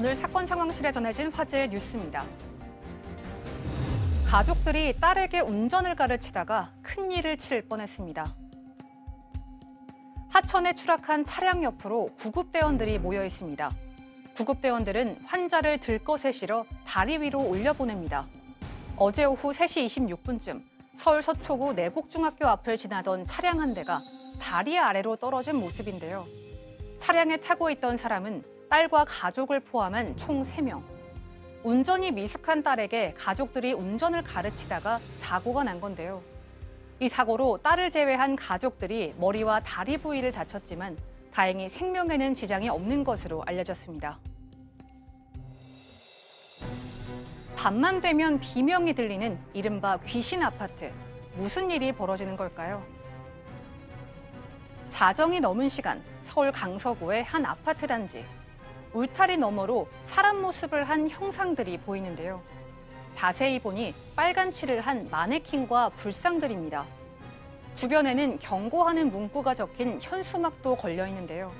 오늘 사건 상황실에 전해진 화제의 뉴스입니다. 가족들이 딸에게 운전을 가르치다가 큰일을 칠 뻔했습니다. 하천에 추락한 차량 옆으로 구급대원들이 모여 있습니다. 구급대원들은 환자를 들것에 실어 다리 위로 올려보냅니다. 어제 오후 3시 26분쯤 서울 서초구 내곡중학교 앞을 지나던 차량 한 대가 다리 아래로 떨어진 모습인데요. 차량에 타고 있던 사람은 딸과 가족을 포함한 총 3명. 운전이 미숙한 딸에게 가족들이 운전을 가르치다가 사고가 난 건데요. 이 사고로 딸을 제외한 가족들이 머리와 다리 부위를 다쳤지만 다행히 생명에는 지장이 없는 것으로 알려졌습니다. 밤만 되면 비명이 들리는 이른바 귀신 아파트. 무슨 일이 벌어지는 걸까요? 자정이 넘은 시간, 서울 강서구의 한 아파트 단지. 울타리 너머로 사람 모습을 한 형상들이 보이는데요. 자세히 보니 빨간 칠을 한 마네킹과 불상들입니다. 주변에는 경고하는 문구가 적힌 현수막도 걸려 있는데요.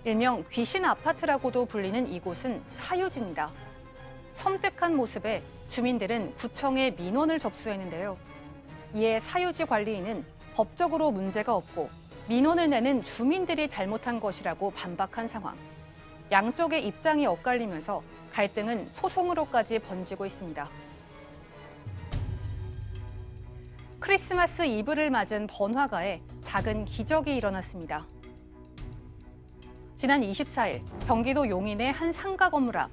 일명 귀신 아파트라고도 불리는 이곳은 사유지입니다. 섬뜩한 모습에 주민들은 구청에 민원을 접수했는데요. 이에 사유지 관리인은 법적으로 문제가 없고 민원을 내는 주민들이 잘못한 것이라고 반박한 상황. 양쪽의 입장이 엇갈리면서 갈등은 소송으로까지 번지고 있습니다. 크리스마스 이브를 맞은 번화가에 작은 기적이 일어났습니다. 지난 24일 경기도 용인의 한 상가 건물 앞.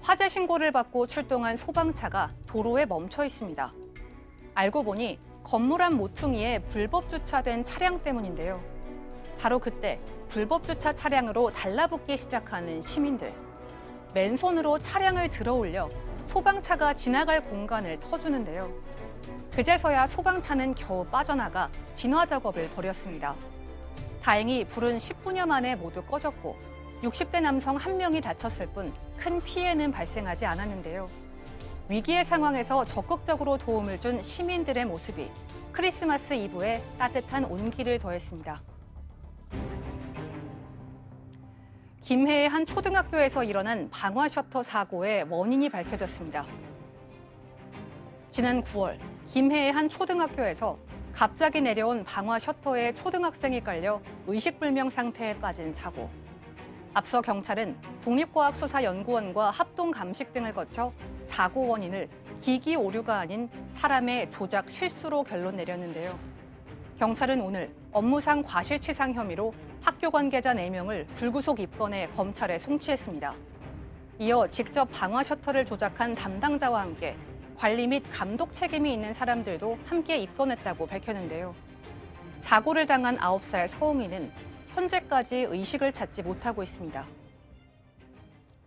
화재 신고를 받고 출동한 소방차가 도로에 멈춰 있습니다. 알고 보니 건물 앞 모퉁이에 불법 주차된 차량 때문인데요. 바로 그때 불법 주차 차량으로 달라붙기 시작하는 시민들. 맨손으로 차량을 들어올려 소방차가 지나갈 공간을 터주는데요. 그제서야 소방차는 겨우 빠져나가 진화 작업을 벌였습니다. 다행히 불은 10분여 만에 모두 꺼졌고 60대 남성 1명이 다쳤을 뿐 큰 피해는 발생하지 않았는데요. 위기의 상황에서 적극적으로 도움을 준 시민들의 모습이 크리스마스 이브에 따뜻한 온기를 더했습니다. 김해의 한 초등학교에서 일어난 방화 셔터 사고의 원인이 밝혀졌습니다. 지난 9월 김해의 한 초등학교에서 갑자기 내려온 방화 셔터에 초등학생이 깔려 의식불명 상태에 빠진 사고. 앞서 경찰은 국립과학수사연구원과 합동감식 등을 거쳐 사고 원인을 기기 오류가 아닌 사람의 조작 실수로 결론 내렸는데요. 경찰은 오늘 업무상 과실치상 혐의로 학교 관계자 4명을 불구속 입건해 검찰에 송치했습니다. 이어 직접 방화 셔터를 조작한 담당자와 함께 관리 및 감독 책임이 있는 사람들도 함께 입건했다고 밝혔는데요. 사고를 당한 9살 서홍이는 현재까지 의식을 찾지 못하고 있습니다.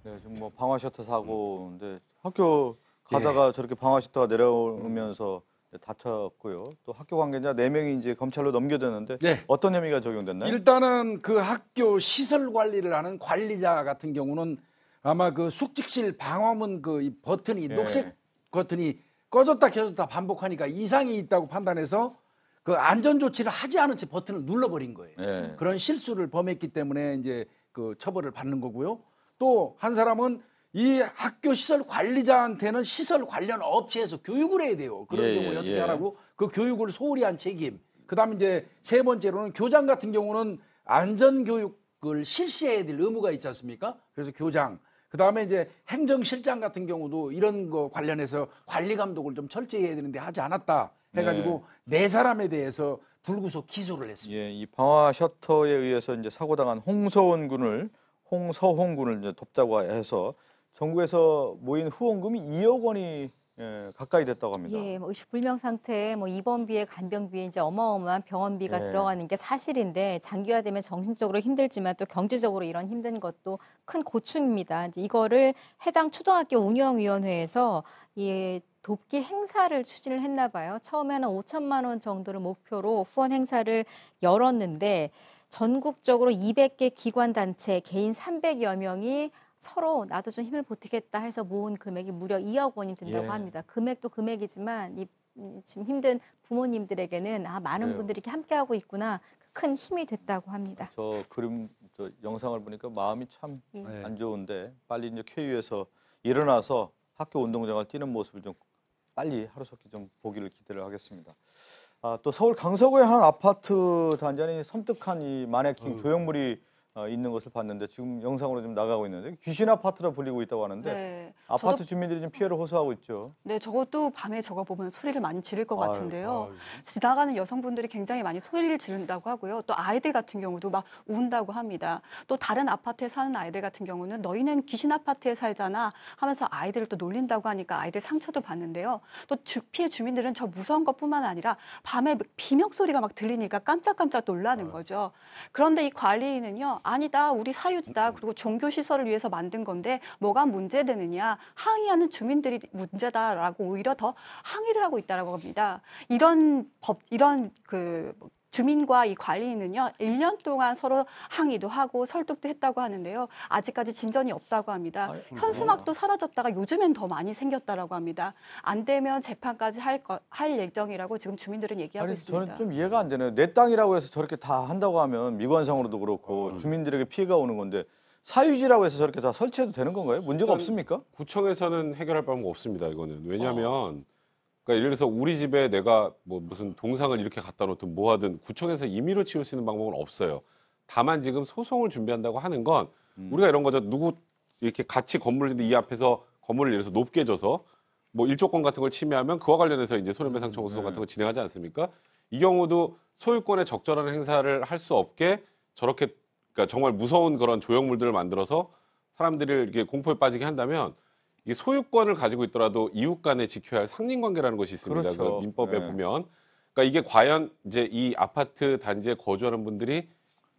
네, 지금 뭐 방화 셔터 사고인데 학교 가다가 저렇게 방화 셔터가 내려오면서 다쳤고요. 또 학교 관계자 4명이 이제 검찰로 넘겨졌는데 어떤 혐의가 적용됐나요? 일단은 그 학교 시설 관리를 하는 관리자 같은 경우는 아마 그 숙직실 방화문 그 버튼이 녹색 버튼이 꺼졌다 켜졌다 반복하니까 이상이 있다고 판단해서 그 안전 조치를 하지 않은 채 버튼을 눌러버린 거예요. 그런 실수를 범했기 때문에 이제 그 처벌을 받는 거고요. 또 한 사람은 이 학교 시설 관리자한테는 시설 관련 업체에서 교육을 해야 돼요. 그런 경우에 어떻게 하라고 그 교육을 소홀히 한 책임. 그다음에 이제 세 번째로는 교장 같은 경우는 안전 교육을 실시해야 될 의무가 있지 않습니까? 그래서 교장. 그다음에 이제 행정실장 같은 경우도 이런 거 관련해서 관리 감독을 좀 철저히 해야 되는데 하지 않았다 해가지고 4사람에 대해서 불구속 기소를 했습니다. 이 방화 셔터에 의해서 이제 사고당한 홍서홍 군을 이제 돕자고 해서 전국에서 모인 후원금이 2억 원이 가까이 됐다고 합니다. 뭐 의식불명 상태에 입원비에 간병비에 이제 어마어마한 병원비가 들어가는 게 사실인데 장기화되면 정신적으로 힘들지만 또 경제적으로 이런 힘든 것도 큰 고충입니다. 이제 이거를 해당 초등학교 운영위원회에서 돕기 행사를 추진을 했나 봐요. 처음에는 5천만 원 정도를 목표로 후원 행사를 열었는데 전국적으로 200개 기관단체, 개인 300여 명이 서로 나도 좀 힘을 보태겠다 해서 모은 금액이 무려 2억 원이 된다고 합니다. 금액도 금액이지만 지금 힘든 부모님들에게는 많은 분들이 이렇게 함께하고 있구나 큰 힘이 됐다고 합니다. 저 그림 저 영상을 보니까 마음이 참 예. 안 좋은데 빨리 이제 쾌유에서 일어나서 학교 운동장을 뛰는 모습을 좀 빨리 하루속히 좀 보기를 기대를 하겠습니다. 또 서울 강서구의 한 아파트 단지 안에 섬뜩한 이 마네킹 조형물이 있는 것을 봤는데 지금 영상으로 좀 나가고 있는데 귀신 아파트로 불리고 있다고 하는데 네. 아파트 주민들이 좀 피해를 호소하고 있죠. 네, 저것도 밤에 저거 보면 소리를 많이 지를 것 아유, 같은데요. 아유. 지나가는 여성분들이 굉장히 많이 소리를 지른다고 하고요. 또 아이들 같은 경우도 막 운다고 합니다. 또 다른 아파트에 사는 아이들 같은 경우는 너희는 귀신 아파트에 살잖아 하면서 아이들을 또 놀린다고 하니까 아이들 상처도 받는데요. 또 피해 주민들은 저 무서운 것뿐만 아니라 밤에 비명 소리가 막 들리니까 깜짝깜짝 놀라는 거죠. 그런데 이 관리인은요. 아니다. 우리 사유지다. 그리고 종교 시설을 위해서 만든 건데 뭐가 문제되느냐. 항의하는 주민들이 문제다라고 오히려 더 항의를 하고 있다라고 합니다. 이런 주민과 이 관리인은요, 1년 동안 서로 항의도 하고 설득도 했다고 하는데요. 아직까지 진전이 없다고 합니다. 현수막도 사라졌다가 요즘엔 더 많이 생겼다라고 합니다. 안 되면 재판까지 할 예정이라고 지금 주민들은 얘기하고 아니, 있습니다. 저는 좀 이해가 안 되네요. 내 땅이라고 해서 저렇게 다 한다고 하면 미관상으로도 그렇고 주민들에게 피해가 오는 건데 사유지라고 해서 저렇게 다 설치해도 되는 건가요? 문제가 없습니까? 구청에서는 해결할 방법 없습니다. 이거는 왜냐하면 그러니까 예를 들어서 우리 집에 내가 뭐 무슨 동상을 이렇게 갖다 놓든 뭐 하든 구청에서 임의로 치울 수 있는 방법은 없어요. 다만 지금 소송을 준비한다고 하는 건 우리가 이런 거죠. 누구 이렇게 같이 건물을 짓는데 이 앞에서 건물을 예를 들어서 높게 져서 뭐 일조권 같은 걸 침해하면 그와 관련해서 이제 손해배상 청구 소송 같은 걸 진행하지 않습니까? 이 경우도 소유권에 적절한 행사를 할 수 없게 저렇게 그러니까 정말 무서운 그런 조형물들을 만들어서 사람들을 이렇게 공포에 빠지게 한다면 이 소유권을 가지고 있더라도 이웃 간에 지켜야 할 상린관계라는 것이 있습니다. 그렇죠. 그 민법에 네. 보면. 그러니까 이게 과연 이제 이 아파트 단지에 거주하는 분들이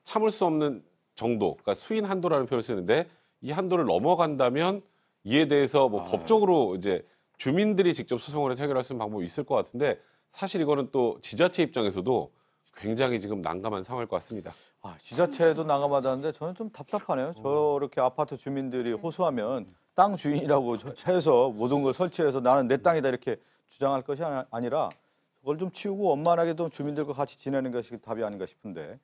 참을 수 없는 정도, 그러니까 수인 한도라는 표현을 쓰는데 이 한도를 넘어간다면 이에 대해서 뭐 법적으로 이제 주민들이 직접 소송을 해서 해결할 수 있는 방법이 있을 것 같은데 사실 이거는 또 지자체 입장에서도 굉장히 지금 난감한 상황일 것 같습니다. 지자체도 난감하다는데 저는 좀 답답하네요. 저렇게 아파트 주민들이 호소하면 땅 주인이라고 해서 모든 걸 설치해서 나는 내 땅이다 이렇게 주장할 것이 아니라 그걸 좀 치우고 원만하게 또 주민들과 같이 지내는 것이 답이 아닌가 싶은데.